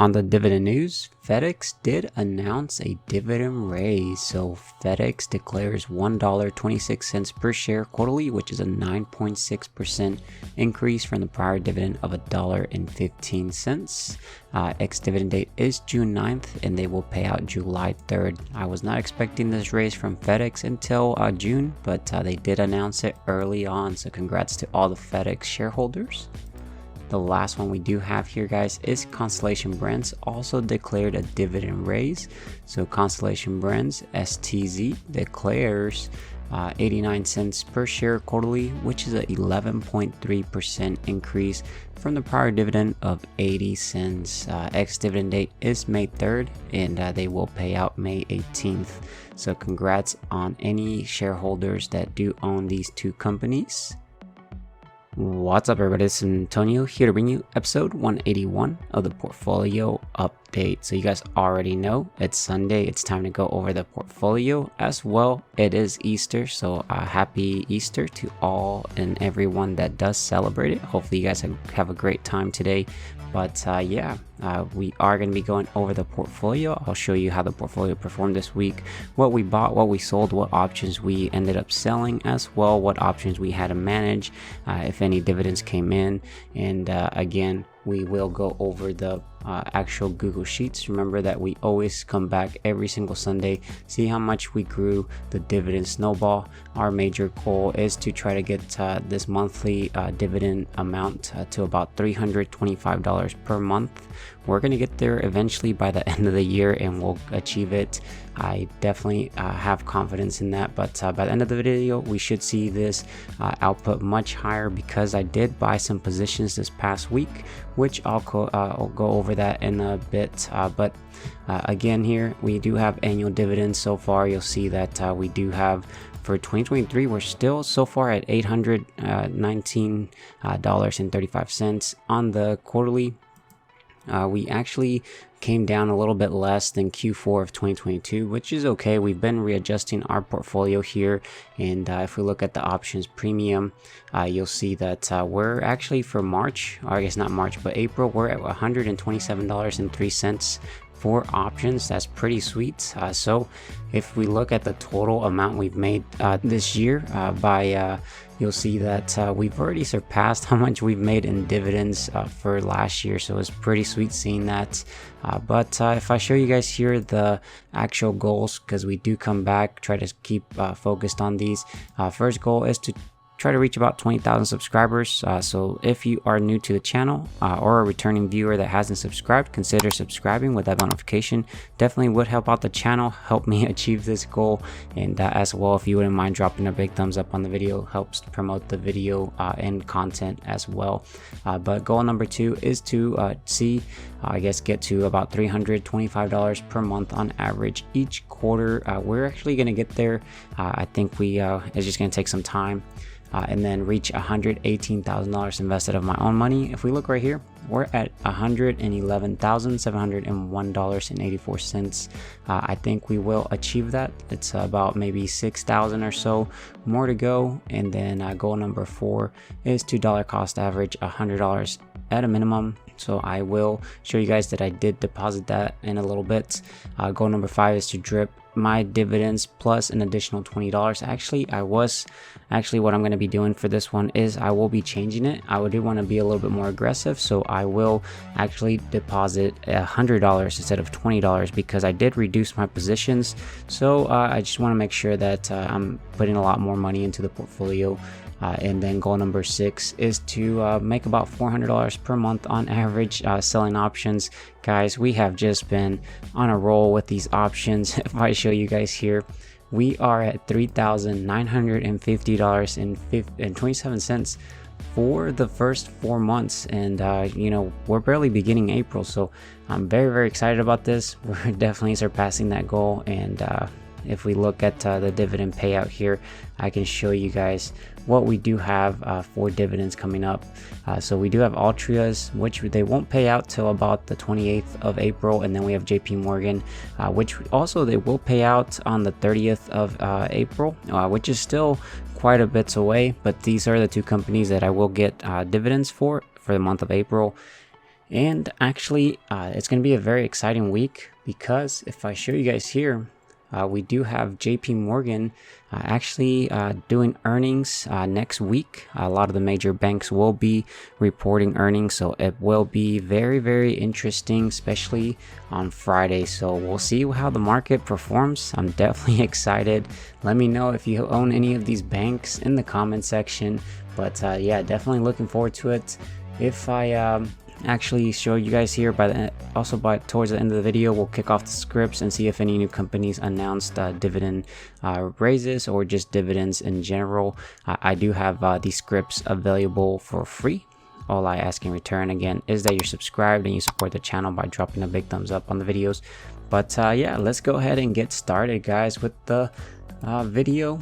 On the dividend news, FedEx did announce a dividend raise. So FedEx declares $1.26 per share quarterly, which is a 9.6% increase from the prior dividend of $1.15. Ex-dividend date is June 9th and they will pay out July 3rd. I was not expecting this raise from FedEx until June, but they did announce it early on. So congrats to all the FedEx shareholders. The last one we do have here, guys, is Constellation Brands also declared a dividend raise. So Constellation Brands, STZ, declares 89 cents per share quarterly, which is an 11.3% increase from the prior dividend of 80 cents. Ex-dividend date is May 3rd and they will pay out May 18th. So congrats on any shareholders that do own these two companies. What's up, everybody? It's Antonio here to bring you episode 181 of the portfolio update. So you guys already know it's Sunday. It's time to go over the portfolio as well. It is Easter, so happy Easter to all and everyone that does celebrate it. Hopefully you guys have a great time today. But we are going to be going over the portfolio. I'll show you how the portfolio performed this week, what we bought, what we sold, what options we ended up selling, as well what options we had to manage, if any dividends came in. And again, we will go over the actual Google Sheets. Remember that we always come back every single Sunday, see how much we grew the dividend snowball. Our major goal is to try to get this monthly dividend amount to about $325 per month. We're going to get there eventually by the end of the year and we'll achieve it. I definitely have confidence in that, but by the end of the video we should see this output much higher because I did buy some positions this past week, which I'll go over that in a bit. But again, here we do have annual dividends so far. You'll see that we do have for 2023, we're still so far at $819.35. On the quarterly, we actually came down a little bit less than Q4 of 2022, which is okay. We've been readjusting our portfolio here, and if we look at the options premium, you'll see that we're actually for March, or I guess not March, but April, we're at $127.03 for options. That's pretty sweet. So if we look at the total amount we've made this year you'll see that we've already surpassed how much we've made in dividends for last year. So it's pretty sweet seeing that. But if I show you guys here the actual goals, because we do come back, try to keep focused on these. First goal is to try to reach about 20,000 subscribers. So if you are new to the channel or a returning viewer that hasn't subscribed, consider subscribing with that notification. Definitely would help out the channel, help me achieve this goal. And as well, if you wouldn't mind dropping a big thumbs up on the video, helps promote the video and content as well. But goal number 2 is to get to about $325 per month on average each quarter. We're actually going to get there. I think it's just going to take some time. And then reach $118,000 invested of my own money. If we look right here, we're at $111,701.84. I think we will achieve that. It's about maybe 6,000 or so more to go. And then goal number 4 is to dollar cost average $100 at a minimum. So I will show you guys that I did deposit that in a little bit. Goal number 5 is to drip my dividends plus an additional $20. Actually what I'm going to be doing for this one is I will be changing it. I do want to be a little bit more aggressive, so I will actually deposit $100 instead of $20 because I did reduce my positions. So I just want to make sure that I'm putting a lot more money into the portfolio. And then goal number 6 is to make about $400 per month on average selling options. Guys, we have just been on a roll with these options. If I show you guys here, we are at $3,950.27 for the first 4 months, and we're barely beginning April, so I'm very, very excited about this. We're definitely surpassing that goal. And if we look at the dividend payout here, I can show you guys what we do have for dividends coming up. So we do have Altria's, which they won't pay out till about the 28th of April, and then we have JP Morgan, which also they will pay out on the 30th of April, which is still quite a bit away, but these are the two companies that I will get dividends for the month of April. And actually, it's going to be a very exciting week, because if I show you guys here, we do have JP Morgan actually doing earnings next week. A lot of the major banks will be reporting earnings, so it will be very, very interesting, especially on Friday. So we'll see how the market performs. I'm definitely excited. Let me know if you own any of these banks in the comment section. But yeah, definitely looking forward to it. If I actually show you guys here towards the end of the video, we'll kick off the scripts and see if any new companies announced dividend raises or just dividends in general. I do have these scripts available for free. All I ask in return again is that you're subscribed and you support the channel by dropping a big thumbs up on the videos. But yeah, let's go ahead and get started, guys, with the video.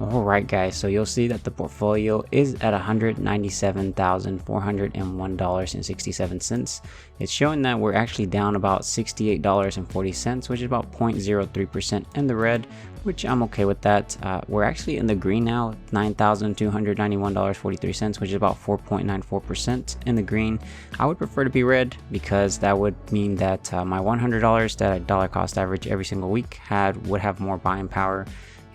Alright guys, so you'll see that the portfolio is at $197,401.67. It's showing that we're actually down about $68.40, which is about 0.03% in the red, which I'm okay with that. We're actually in the green now, $9,291.43, which is about 4.94% in the green. I would prefer to be red, because that would mean that my $100 that I dollar cost average every single week would have more buying power.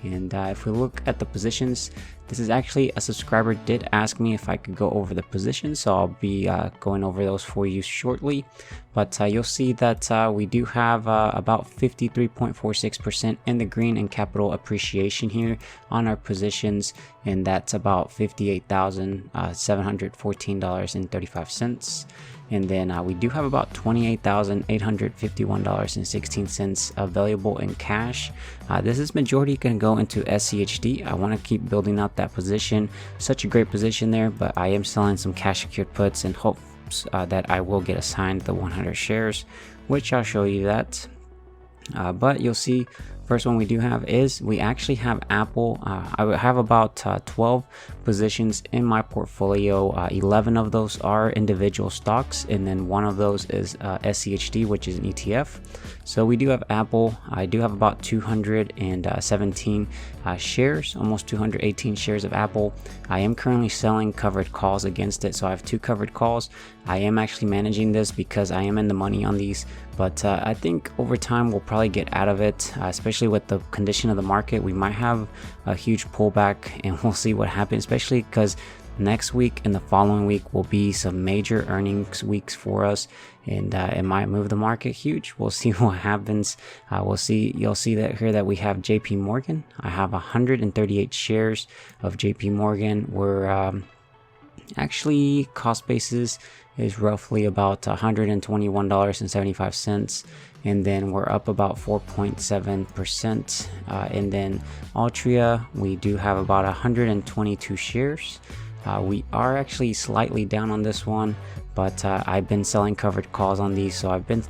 And if we look at the positions, this is actually a subscriber did ask me if I could go over the positions, so I'll be going over those for you shortly. But you'll see that we do have about 53.46% in the green in capital appreciation here on our positions, and that's about $58,714.35. And then we do have about $28,851.16 available in cash. This is majority going to go into SCHD. I want to keep building out that position. Such a great position there, but I am selling some cash secured puts in hopes that I will get assigned the 100 shares, which I'll show you that. But you'll see, first one we do have is we actually have Apple. I have about 12 positions in my portfolio. 11 of those are individual stocks, and then one of those is SCHD, which is an ETF. So we do have Apple. I do have about 217 shares, almost 218 shares of Apple. I am currently selling covered calls against it, so I have 2 covered calls. I am actually managing this because I am in the money on these, but I think over time we'll probably get out of it, especially with the condition of the market. We might have a huge pullback, and we'll see what happens, especially because next week and the following week will be some major earnings weeks for us, and it might move the market huge. We'll see what happens. We'll see. You'll see that here that we have JP Morgan. I have 138 shares of JP Morgan. We're actually cost basis is roughly about $121.75, and then we're up about 4.7%. And then Altria, we do have about 122 shares. We are actually slightly down on this one, but I've been selling covered calls on these, so I've been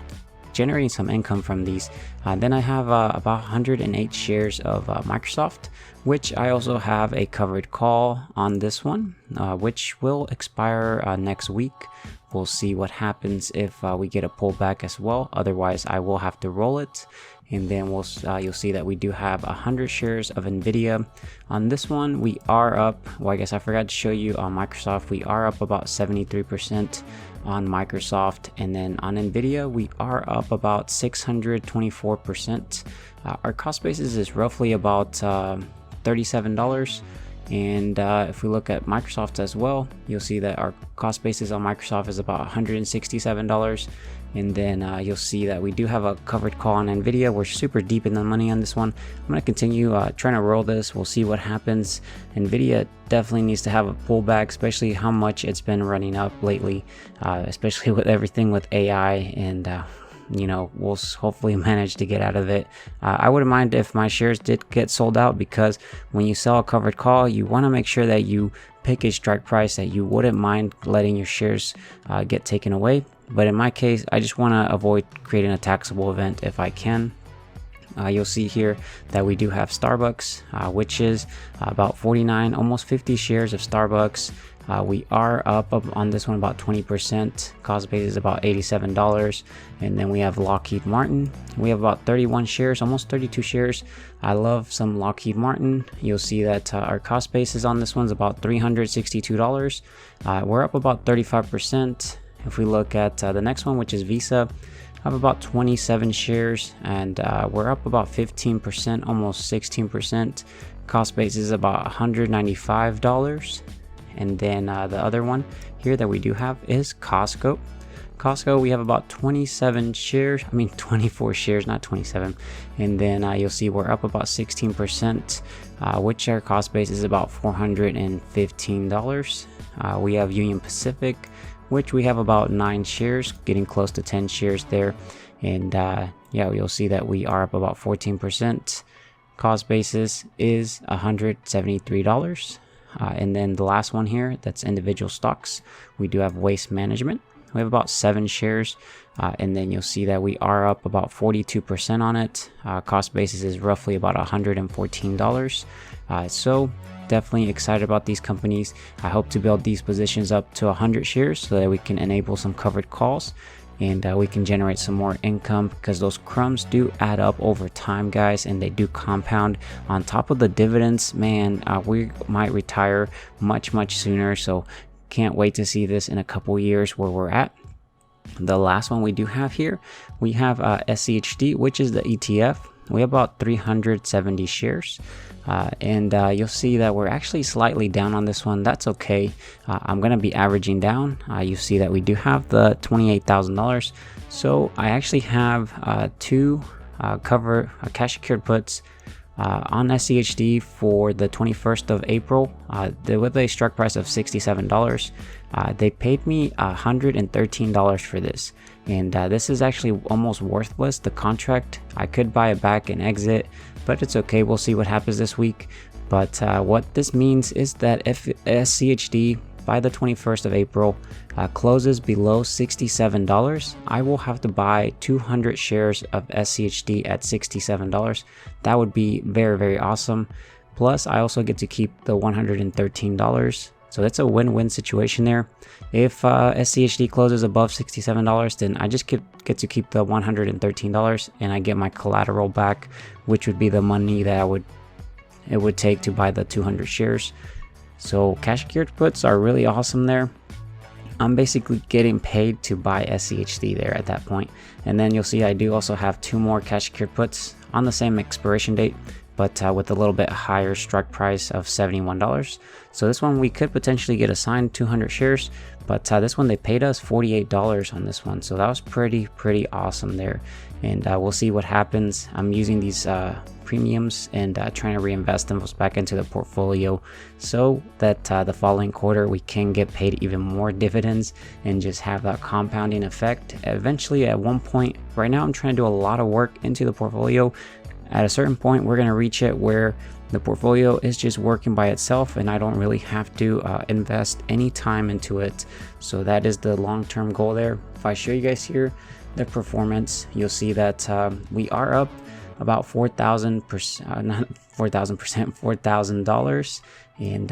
generating some income from these. Then I have about 108 shares of Microsoft, which I also have a covered call on this one, which will expire next week. We'll see what happens if we get a pullback as well. Otherwise, I will have to roll it. And then you'll see that we do have 100 shares of Nvidia. On this one, we are up. Well, I guess I forgot to show you on Microsoft. We are up about 73% on Microsoft, and then on Nvidia, we are up about 624%. Our cost basis is roughly about $37. And if we look at Microsoft as well, you'll see that our cost basis on Microsoft is about $167. And then you'll see that we do have a covered call on Nvidia. We're super deep in the money on this one. I'm going to continue trying to roll this. We'll see what happens. Nvidia definitely needs to have a pullback, especially how much it's been running up lately, especially with everything with AI, and you know, we'll hopefully manage to get out of it. I wouldn't mind if my shares did get sold out, because when you sell a covered call, you want to make sure that you pick a strike price that you wouldn't mind letting your shares get taken away. But in my case, I just want to avoid creating a taxable event if I can. You'll see here that we do have Starbucks, which is about 49, almost 50 shares of Starbucks. We are up on this one about 20%. Cost base is about $87. And then we have Lockheed Martin. We have about 31 shares, almost 32 shares. I love some Lockheed Martin. You'll see that our cost basis on this one's about $362. We're up about 35%. If we look at the next one, which is Visa, I have about 27 shares, and we're up about 15%, almost 16%. Cost base is about $195. And then the other one here that we do have is Costco. Costco, we have about 27 shares, 24 shares, not 27. And then you'll see we're up about 16%, which our cost base is about $415. We have Union Pacific, which we have about 9 shares, getting close to 10 shares there. And yeah, you'll see that we are up about 14%. Cost basis is $173. And then the last one here, that's individual stocks. We do have Waste Management. We have about 7 shares, and then you'll see that we are up about 42% on it. Cost basis is roughly about $114. So definitely excited about these companies. I hope to build these positions up to 100 shares so that we can enable some covered calls, and we can generate some more income, because those crumbs do add up over time, guys, and they do compound. On top of the dividends, man, we might retire much sooner, so can't wait to see this in a couple years where we're at. The last one we do have here, we have SCHD, which is the ETF. We have about 370 shares, and you'll see that we're actually slightly down on this one. That's okay. I'm going to be averaging down. You see that we do have the $28,000. So I actually have two cash secured puts on SCHD for the 21st of April, with a strike price of $67. They paid me $113 for this, and this is actually almost worthless. The contract, I could buy it back and exit, but it's okay. We'll see what happens this week. But what this means is that if SCHD by the 21st of April closes below $67, I will have to buy 200 shares of SCHD at $67. That would be very awesome. Plus, I also get to keep the $113. So that's a win-win situation there. If SCHD closes above $67, then I just get to keep the $113, and I get my collateral back, which would be the money that it would take to buy the 200 shares. So cash secured puts are really awesome there. I'm basically getting paid to buy SCHD there at that point. And then you'll see I do also have 2 more cash secured puts on the same expiration date, but with a little bit higher strike price of $71. So this one we could potentially get assigned 200 shares, but this one they paid us $48 on this one. So that was pretty awesome there. And we'll see what happens. I'm using these premiums and trying to reinvest them back into the portfolio so that the following quarter we can get paid even more dividends and just have that compounding effect eventually. At one point, right now I'm trying to do a lot of work into the portfolio. At a certain point we're going to reach it where the portfolio is just working by itself and I don't really have to invest any time into it. So that is the long-term goal there. If I show you guys here the performance, you'll see that we are up about $4,000, and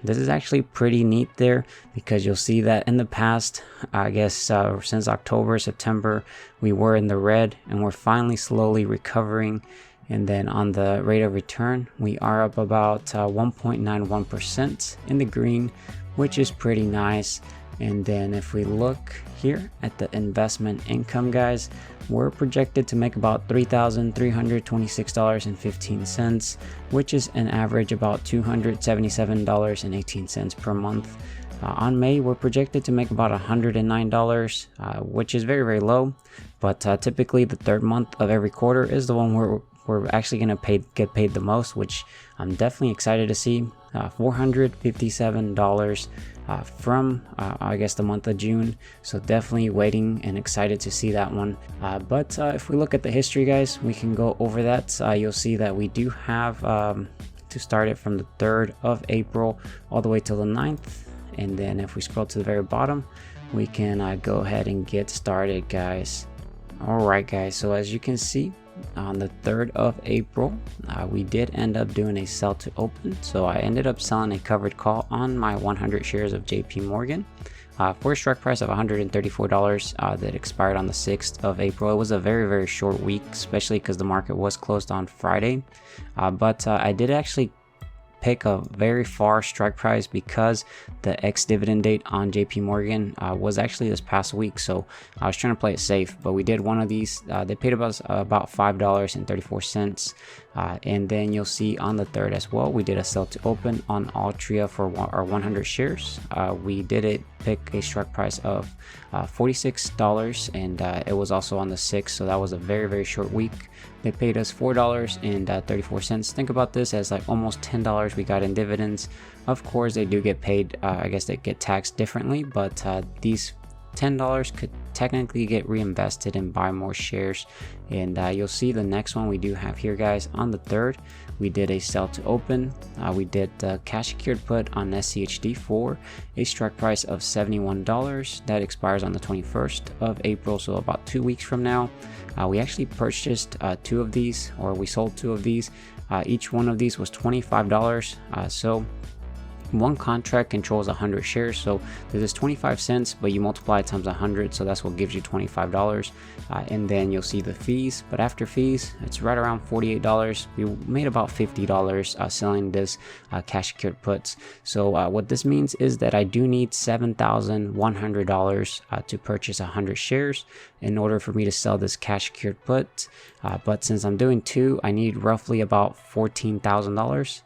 this is actually pretty neat there, because you'll see that in the past, I guess since October, September, we were in the red, and we're finally slowly recovering. And then on the rate of return, we are up about 1.91% in the green, which is pretty nice. And then if we look here at the investment income, guys, we're projected to make about $3,326.15, which is an average about $277.18 per month. On May, we're projected to make about $109, which is very low. But typically the third month of every quarter is the one where we're actually going to get paid the most, which I'm definitely excited to see. $457 from I guess the month of June. So definitely waiting and excited to see that one. But if we look at the history, guys, we can go over that. You'll see that we do have to start it from the 3rd of April all the way till the 9th. And then if we scroll to the very bottom, we can go ahead and get started, guys. Alright, guys, so as you can see, on the 3rd of April, we did end up doing a sell to open. So I ended up selling a covered call on my 100 shares of JP Morgan for a strike price of $134 that expired on the 6th of April. It was a very short week, especially because the market was closed on Friday. But I did actually pick a very far strike price because the ex-dividend date on JP Morgan was actually this past week, so I was trying to play it safe. But we did one of these. They paid about $5.34, and then you'll see on the 3rd as well, we did a sell to open on Altria for our 100 shares. We did it pick a strike price of $46, and it was also on the 6th, so that was a very short week. They paid us $4.34. Think about this as like almost $10 we got in dividends. Of course, they do get paid, I guess they get taxed differently, but these $10 could technically get reinvested and buy more shares. And you'll see the next one we do have here, guys. On the 3rd, we did a sell to open. We did the cash secured put on SCHD for a strike price of $71. That expires on the 21st of April, so about 2 weeks from now. We actually purchased 2 of these, or we sold 2 of these. Each one of these was $25. So one contract controls 100 shares, so this is 25 cents, but you multiply it times 100, so that's what gives you $25. And then you'll see the fees, but after fees, it's right around $48. We made about $50 selling this cash secured puts. So what this means is that I do need $7,100 to purchase 100 shares in order for me to sell this cash secured put. But since I'm doing 2, I need roughly about $14,000.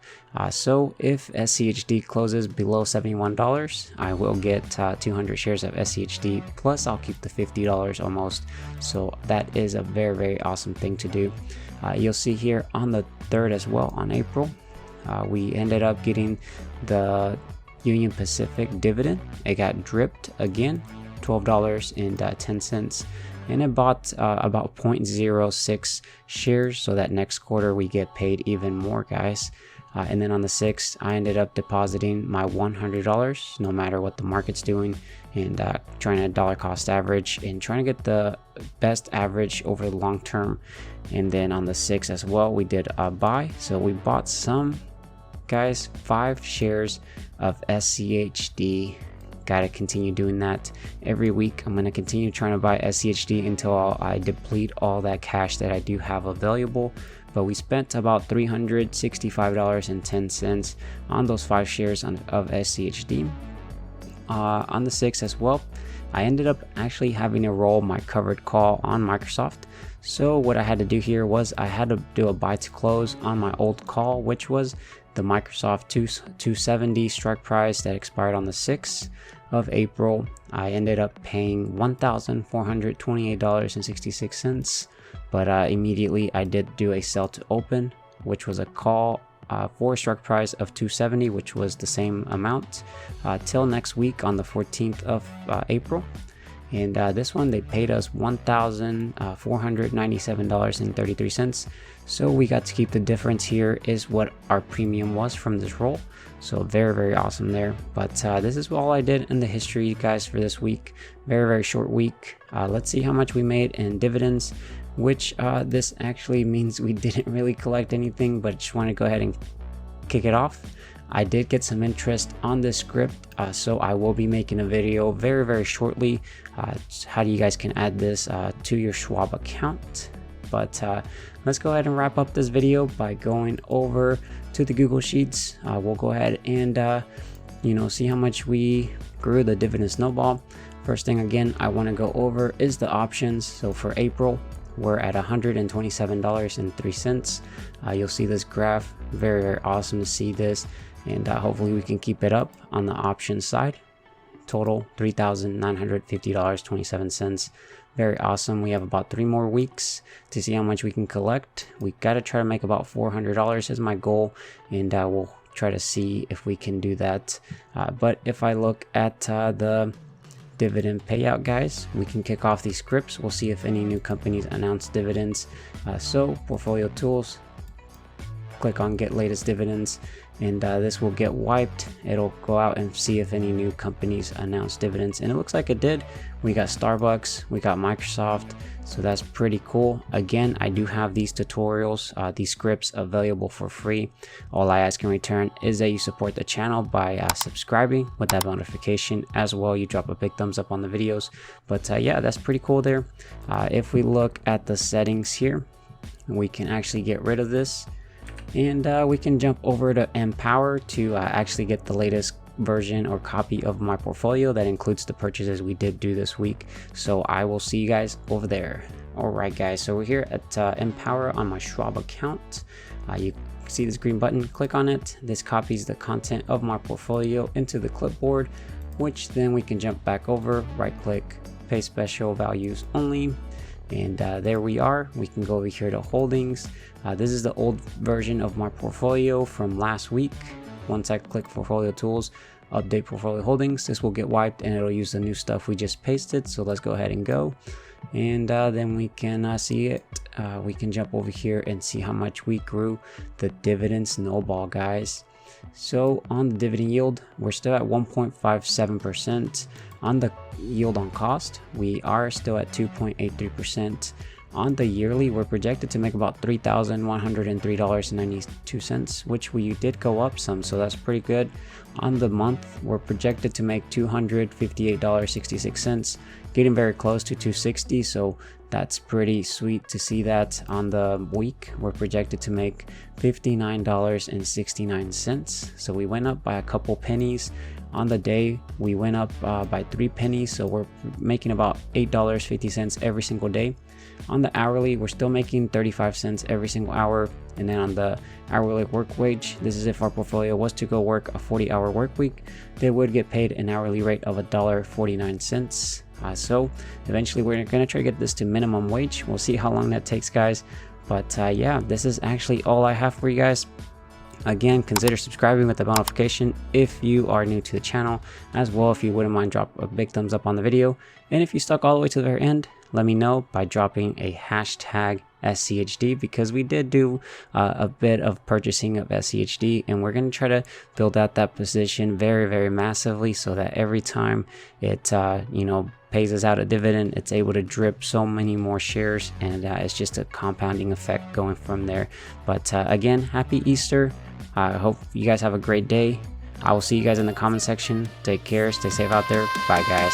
So if SCHD closes below $71, I will get 200 shares of SCHD, plus I'll keep the $50 almost. So that is a very awesome thing to do. You'll see here on the 3rd as well, on April, we ended up getting the Union Pacific dividend. It got dripped again, $12.10. And it bought about 0.06 shares, so that next quarter we get paid even more, guys. And then on the 6th, I ended up depositing my $100, no matter what the market's doing, and trying to dollar cost average and trying to get the best average over the long term. And then on the 6th as well, we did a buy. So we bought some, guys, 5 shares of SCHD. Gotta continue doing that every week. I'm gonna continue trying to buy SCHD until I deplete all that cash that I do have available. But we spent about $365.10 on those 5 shares of SCHD. On the 6th as well, I ended up actually having to roll my covered call on Microsoft. So what I had to do here was I had to do a buy to close on my old call, which was the Microsoft 270 strike price that expired on the 6th of April. I ended up paying $1,428.66, but immediately I did do a sell to open, which was a call for a strike price of 270, which was the same amount, till next week on the 14th of April. And this one, they paid us $1,497.33. So we got to keep the difference. Here is what our premium was from this roll. So very awesome there. But this is all I did in the history, guys, for this week. Very short week. Let's see how much we made in dividends, which this actually means we didn't really collect anything, but just want to go ahead and kick it off. I did get some interest on this script, so I will be making a video very shortly. How you guys can add this to your Schwab account. But let's go ahead and wrap up this video by going over to the Google Sheets. We'll go ahead and see how much we grew the dividend snowball. First thing again I want to go over is the options. So for April, we're at $127.03. You'll see this graph. Very awesome to see this, and hopefully we can keep it up on the options side. Total $3,950.27. Very awesome. We have about 3 more weeks to see how much we can collect. We got to try to make about $400 is my goal, and we'll try to see if we can do that. But if I look at the dividend payout, guys, we can kick off these scripts. We'll see if any new companies announce dividends. So portfolio tools, click on get latest dividends, and this will get wiped. It'll go out and see if any new companies announce dividends, and it looks like it did. We got Starbucks, we got Microsoft, so that's pretty cool. Again, I do have these tutorials, these scripts available for free. All I ask in return is that you support the channel by subscribing with that notification. As well, you drop a big thumbs up on the videos. But yeah, that's pretty cool there. If we look at the settings here, we can actually get rid of this. And we can jump over to Empower to actually get the latest version or copy of my portfolio that includes the purchases we did do this week. So I will see you guys over there. Alright guys, so we're here at Empower on my Schwab account. You see this green button, click on it. This copies the content of my portfolio into the clipboard, which then we can jump back over, right click, paste special values only. And there we are. We can go over here to holdings. This is the old version of my portfolio from last week. Once I click portfolio tools, update portfolio holdings, this will get wiped and it'll use the new stuff we just pasted. So let's go ahead and go. And then we can see it. We can jump over here and see how much we grew the dividend snowball, guys. So on the dividend yield, we're still at 1.57%. On the yield on cost, we are still at 2.83%. On the yearly, we're projected to make about $3,103.92, which we did go up some, so that's pretty good. On the month, we're projected to make $258.66, getting very close to $260, so that's pretty sweet to see that. On the week, we're projected to make $59.69, so we went up by a couple pennies. On the day, we went up by 3 pennies, so we're making about $8.50 every single day. On the hourly, we're still making 35 cents every single hour. And then on the hourly work wage, this is if our portfolio was to go work a 40-hour work week, they would get paid an hourly rate of $1.49. So eventually we're gonna try to get this to minimum wage. We'll see how long that takes, guys. But yeah, this is actually all I have for you guys. Again, consider subscribing with the bell notification if you are new to the channel. As well, if you wouldn't mind, drop a big thumbs up on the video. And if you stuck all the way to the very end, let me know by dropping a hashtag SCHD, because we did do a bit of purchasing of SCHD, and we're going to try to build out that position very, very massively, so that every time it pays us out a dividend, it's able to drip so many more shares, and it's just a compounding effect going from there. But again, happy Easter. I hope you guys have a great day. I will see you guys in the comment section. Take care, stay safe out there. Bye guys.